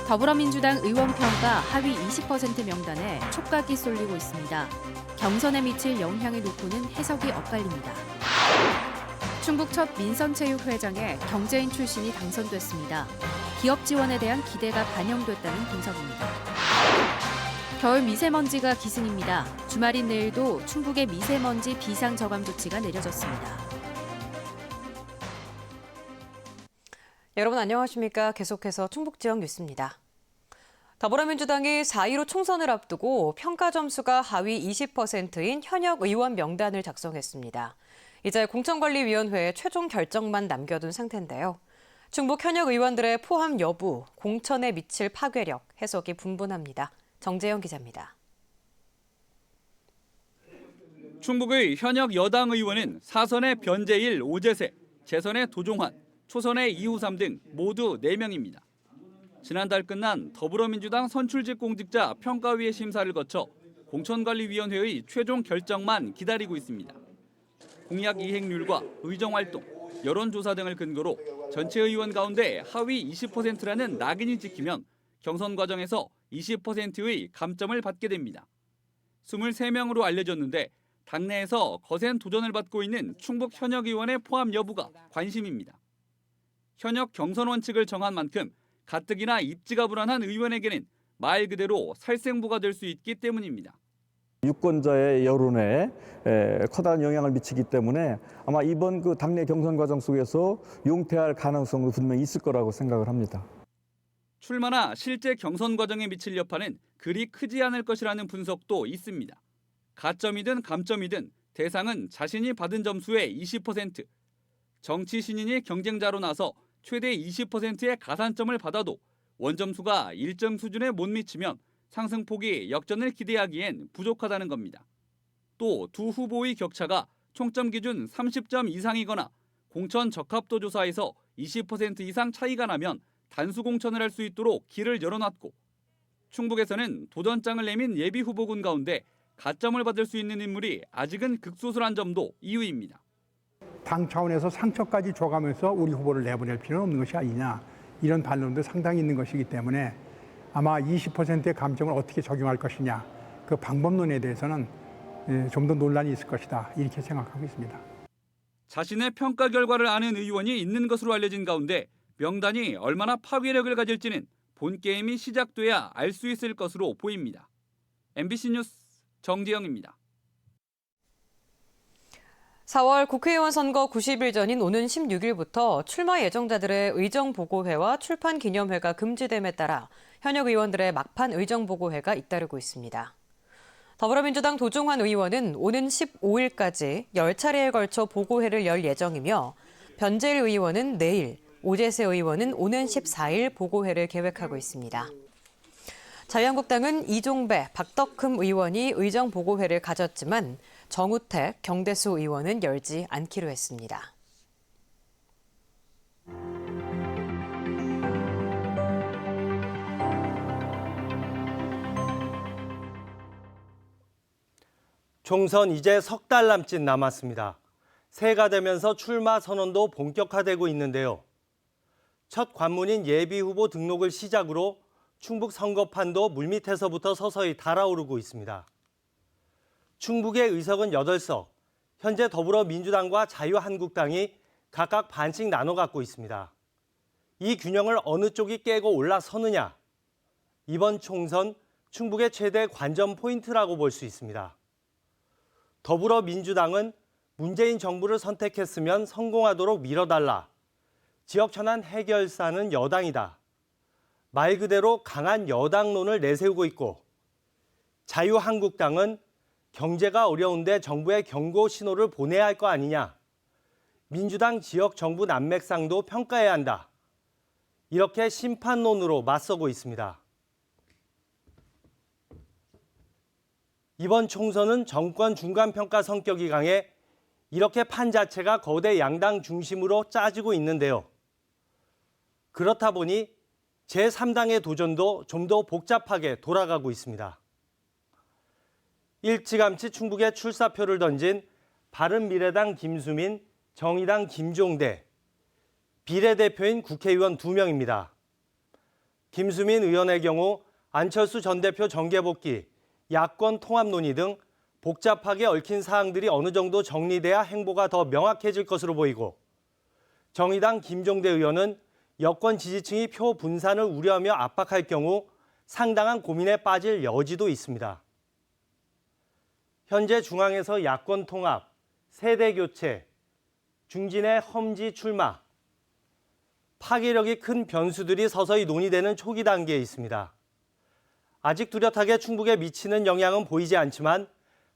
더불어민주당 의원평가 하위 20% 명단에 촉각이 쏠리고 있습니다. 경선에 미칠 영향을 놓고는 해석이 엇갈립니다. 충북 첫 민선체육회장에 경제인 출신이 당선됐습니다. 기업 지원에 대한 기대가 반영됐다는 분석입니다. 겨울 미세먼지가 기승입니다. 주말인 내일도 충북의 미세먼지 비상 저감 조치가 내려졌습니다. 여러분 안녕하십니까? 계속해서 충북 지역 뉴스입니다. 더불어민주당이 4.15 총선을 앞두고 평가 점수가 하위 20%인 현역 의원 명단을 작성했습니다. 이제 공천관리위원회에 최종 결정만 남겨둔 상태인데요. 충북 현역 의원들의 포함 여부, 공천에 미칠 파괴력, 해석이 분분합니다. 정재영 기자입니다. 충북의 현역 여당 의원은 사선의 변재일, 오재세, 재선의 도종환, 초선의 이후삼 등 모두 4명입니다. 지난달 끝난 더불어민주당 선출직 공직자 평가위의 심사를 거쳐 공천관리위원회의 최종 결정만 기다리고 있습니다. 공약 이행률과 의정활동, 여론조사 등을 근거로 전체 의원 가운데 하위 20%라는 낙인이 찍히면 경선 과정에서 20%의 감점을 받게 됩니다. 23명으로 알려졌는데 당내에서 거센 도전을 받고 있는 충북 현역 의원의 포함 여부가 관심입니다. 현역 경선 원칙을 정한 만큼 가뜩이나 입지가 불안한 의원에게는 말 그대로 살생부가 될 수 있기 때문입니다. 유권자의 여론에 커다란 영향을 미치기 때문에 아마 이번 당내 경선 과정 속에서 용퇴할 가능성도 분명히 있을 거라고 생각을 합니다. 출마나 실제 경선 과정에 미칠 여파는 그리 크지 않을 것이라는 분석도 있습니다. 가점이든 감점이든 대상은 자신이 받은 점수의 20%, 정치 신인이 경쟁자로 나서 최대 20%의 가산점을 받아도 원점수가 일정 수준에 못 미치면 상승폭이 역전을 기대하기엔 부족하다는 겁니다. 또 두 후보의 격차가 총점 기준 30점 이상이거나 공천 적합도 조사에서 20% 이상 차이가 나면 단수 공천을 할 수 있도록 길을 열어놨고, 충북에서는 도전장을 내민 예비 후보군 가운데 가점을 받을 수 있는 인물이 아직은 극소수란 점도 이유입니다. 당 차원에서 상처까지 줘가면서 우리 후보를 내보낼 필요는 없는 것이 아니냐, 이런 반론도 상당히 있는 것이기 때문에 아마 20%의 감점을 어떻게 적용할 것이냐, 그 방법론에 대해서는 좀 더 논란이 있을 것이다, 이렇게 생각하고 있습니다. 자신의 평가 결과를 아는 의원이 있는 것으로 알려진 가운데 명단이 얼마나 파괴력을 가질지는 본 게임이 시작돼야 알 수 있을 것으로 보입니다. MBC 뉴스 정재영입니다. 4월 국회의원 선거 90일 전인 오는 16일부터 출마 예정자들의 의정보고회와 출판기념회가 금지됨에 따라 현역 의원들의 막판 의정보고회가 잇따르고 있습니다. 더불어민주당 도종환 의원은 오는 15일까지 10차례에 걸쳐 보고회를 열 예정이며 변재일 의원은 내일, 오재세 의원은 오는 14일 보고회를 계획하고 있습니다. 자유한국당은 이종배, 박덕흠 의원이 의정보고회를 가졌지만 정우택, 경대수 의원은 열지 않기로 했습니다. 총선 이제 석 달 남짓 남았습니다. 새해가 되면서 출마 선언도 본격화되고 있는데요. 첫 관문인 예비후보 등록을 시작으로 충북 선거판도 물밑에서부터 서서히 달아오르고 있습니다. 충북의 의석은 8석, 현재 더불어민주당과 자유한국당이 각각 반씩 나눠 갖고 있습니다. 이 균형을 어느 쪽이 깨고 올라서느냐, 이번 총선 충북의 최대 관전 포인트라고 볼 수 있습니다. 더불어민주당은 문재인 정부를 선택했으면 성공하도록 밀어달라, 지역 현안 해결사는 여당이다, 말 그대로 강한 여당론을 내세우고 있고, 자유한국당은 경제가 어려운데 정부에 경고 신호를 보내야 할 거 아니냐, 민주당 지역 정부 난맥상도 평가해야 한다, 이렇게 심판론으로 맞서고 있습니다. 이번 총선은 정권 중간평가 성격이 강해 이렇게 판 자체가 거대 양당 중심으로 짜지고 있는데요. 그렇다 보니 제3당의 도전도 좀 더 복잡하게 돌아가고 있습니다. 일찌감치 충북에 출사표를 던진 바른미래당 김수민, 정의당 김종대, 비례대표인 국회의원 2명입니다. 김수민 의원의 경우 안철수 전 대표 정계복귀, 야권 통합 논의 등 복잡하게 얽힌 사항들이 어느 정도 정리돼야 행보가 더 명확해질 것으로 보이고, 정의당 김종대 의원은 여권 지지층이 표 분산을 우려하며 압박할 경우 상당한 고민에 빠질 여지도 있습니다. 현재 중앙에서 야권 통합, 세대 교체, 중진의 험지 출마, 파괴력이 큰 변수들이 서서히 논의되는 초기 단계에 있습니다. 아직 뚜렷하게 충북에 미치는 영향은 보이지 않지만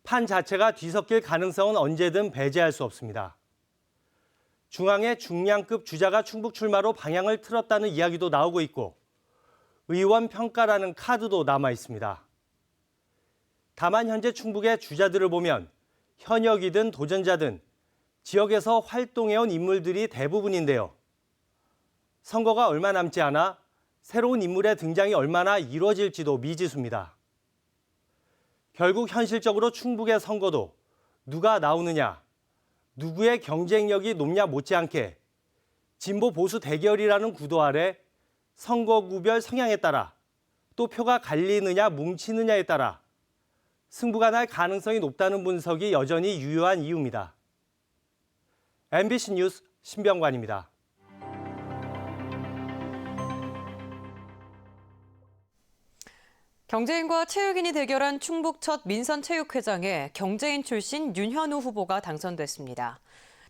판 자체가 뒤섞일 가능성은 언제든 배제할 수 없습니다. 중앙의 중량급 주자가 충북 출마로 방향을 틀었다는 이야기도 나오고 있고, 의원 평가라는 카드도 남아 있습니다. 다만 현재 충북의 주자들을 보면 현역이든 도전자든 지역에서 활동해온 인물들이 대부분인데요. 선거가 얼마 남지 않아 새로운 인물의 등장이 얼마나 이루어질지도 미지수입니다. 결국 현실적으로 충북의 선거도 누가 나오느냐, 누구의 경쟁력이 높냐 못지않게 진보 보수 대결이라는 구도 아래 선거구별 성향에 따라 또 표가 갈리느냐 뭉치느냐에 따라 승부가 날 가능성이 높다는 분석이 여전히 유효한 이유입니다. MBC 뉴스 신병관입니다. 경제인과 체육인이 대결한 충북 첫 민선체육회장에 경제인 출신 윤현우 후보가 당선됐습니다.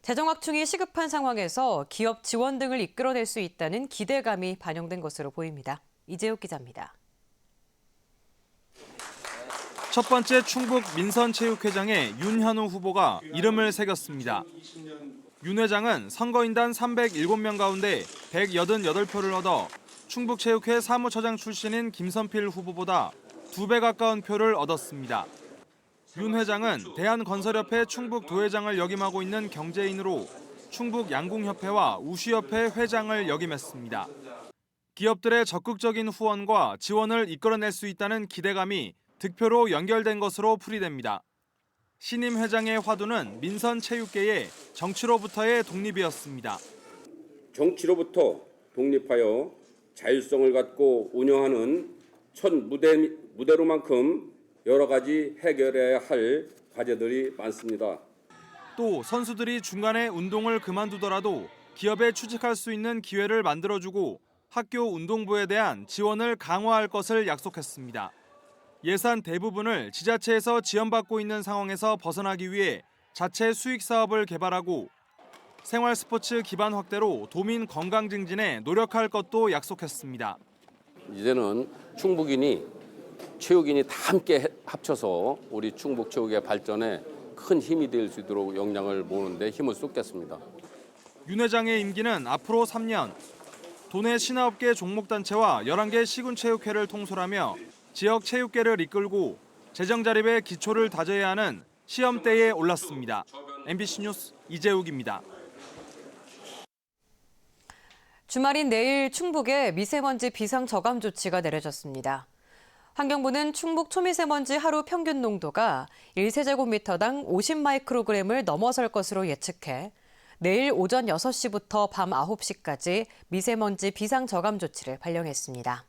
재정확충이 시급한 상황에서 기업 지원 등을 이끌어낼 수 있다는 기대감이 반영된 것으로 보입니다. 이재욱 기자입니다. 첫 번째 충북 민선체육회장에 윤현우 후보가 이름을 새겼습니다. 윤 회장은 선거인단 307명 가운데 188표를 얻어 충북체육회 사무처장 출신인 김선필 후보보다 2배 가까운 표를 얻었습니다. 윤 회장은 대한건설협회 충북도회장을 역임하고 있는 경제인으로 충북양궁협회와 우시협회 회장을 역임했습니다. 기업들의 적극적인 후원과 지원을 이끌어낼 수 있다는 기대감이 득표로 연결된 것으로 풀이됩니다. 신임 회장의 화두는 민선체육계의 정치로부터의 독립이었습니다. 정치로부터 독립하여 자율성을 갖고 운영하는 첫 무대로만큼 여러 가지 해결해야 할 과제들이 많습니다. 또 선수들이 중간에 운동을 그만두더라도 기업에 취직할 수 있는 기회를 만들어주고 학교 운동부에 대한 지원을 강화할 것을 약속했습니다. 예산 대부분을 지자체에서 지원받고 있는 상황에서 벗어나기 위해 자체 수익 사업을 개발하고 생활 스포츠 기반 확대로 도민 건강 증진에 노력할 것도 약속했습니다. 이제는 충북인이 체육인이 다 함께 합쳐서 우리 충북 체육의 발전에 큰 힘이 될 수 있도록 역량을 모으는데 힘을 쏟겠습니다. 윤 회장의 임기는 앞으로 3년. 도내 신화업계 종목단체와 11개 시군체육회를 통솔하며 지역 체육계를 이끌고 재정 자립의 기초를 다져야 하는 시험대에 올랐습니다. MBC 뉴스 이재욱입니다. 주말인 내일 충북에 미세먼지 비상 저감 조치가 내려졌습니다. 환경부는 충북 초미세먼지 하루 평균 농도가 1세제곱미터당 50마이크로그램을 넘어설 것으로 예측해 내일 오전 6시부터 밤 9시까지 미세먼지 비상 저감 조치를 발령했습니다.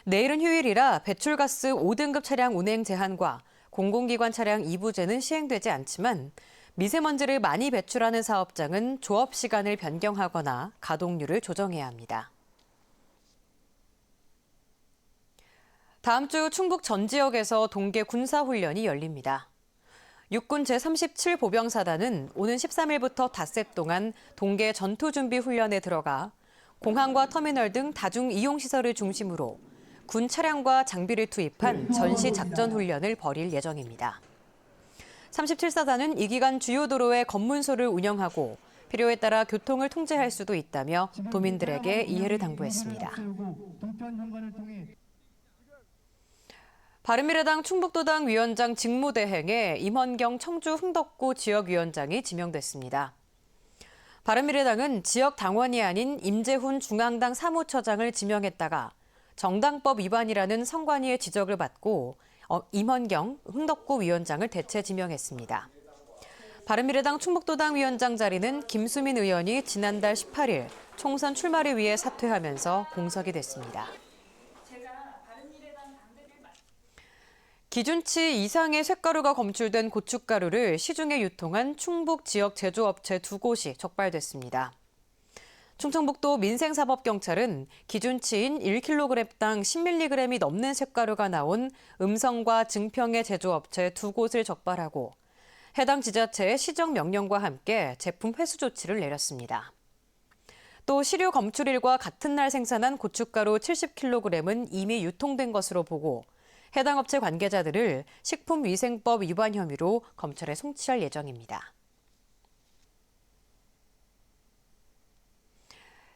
내일은 휴일이라 배출가스 5등급 차량 운행 제한과 공공기관 차량 2부제는 시행되지 않지만 미세먼지를 많이 배출하는 사업장은 조업 시간을 변경하거나 가동률을 조정해야 합니다. 다음 주 충북 전 지역에서 동계 군사훈련이 열립니다. 육군 제37보병사단은 오는 13일부터 닷새 동안 동계 전투준비훈련에 들어가 공항과 터미널 등 다중 이용시설을 중심으로 군 차량과 장비를 투입한 전시 작전 훈련을 벌일 예정입니다. 37사단은 이 기간 주요 도로에 검문소를 운영하고 필요에 따라 교통을 통제할 수도 있다며 도민들에게 이해를 당부했습니다. 바른미래당 충북도당 위원장 직무대행에 임헌경 청주 흥덕구 지역위원장이 지명됐습니다. 바른미래당은 지역 당원이 아닌 임재훈 중앙당 사무처장을 지명했다가 정당법 위반이라는 선관위의 지적을 받고 임헌경 흥덕구 위원장을 대체 지명했습니다. 바른미래당 충북도당 위원장 자리는 김수민 의원이 지난달 18일 총선 출마를 위해 사퇴하면서 공석이 됐습니다. 기준치 이상의 쇳가루가 검출된 고춧가루를 시중에 유통한 충북 지역 제조업체 2곳이 적발됐습니다. 충청북도 민생사법경찰은 기준치인 1kg당 10mg이 넘는 쇳가루가 나온 음성과 증평의 제조업체 2곳을 적발하고 해당 지자체의 시정 명령과 함께 제품 회수 조치를 내렸습니다. 또 시료 검출일과 같은 날 생산한 고춧가루 70kg은 이미 유통된 것으로 보고 해당 업체 관계자들을 식품위생법 위반 혐의로 검찰에 송치할 예정입니다.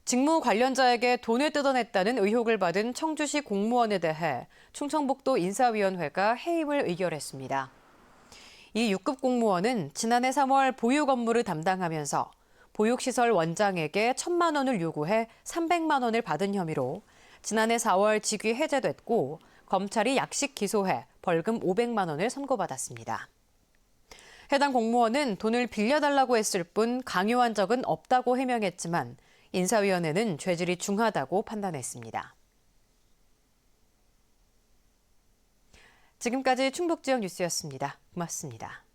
직무 관련자에게 돈을 뜯어냈다는 의혹을 받은 청주시 공무원에 대해 충청북도 인사위원회가 해임을 의결했습니다. 이 6급 공무원은 지난해 3월 보육 업무를 담당하면서 보육시설 원장에게 1,000만 원을 요구해 300만 원을 받은 혐의로 지난해 4월 직위 해제됐고 검찰이 약식 기소해 벌금 500만 원을 선고받았습니다. 해당 공무원은 돈을 빌려달라고 했을 뿐 강요한 적은 없다고 해명했지만 인사위원회는 죄질이 중하다고 판단했습니다. 지금까지 충북 지역 뉴스였습니다. 고맙습니다.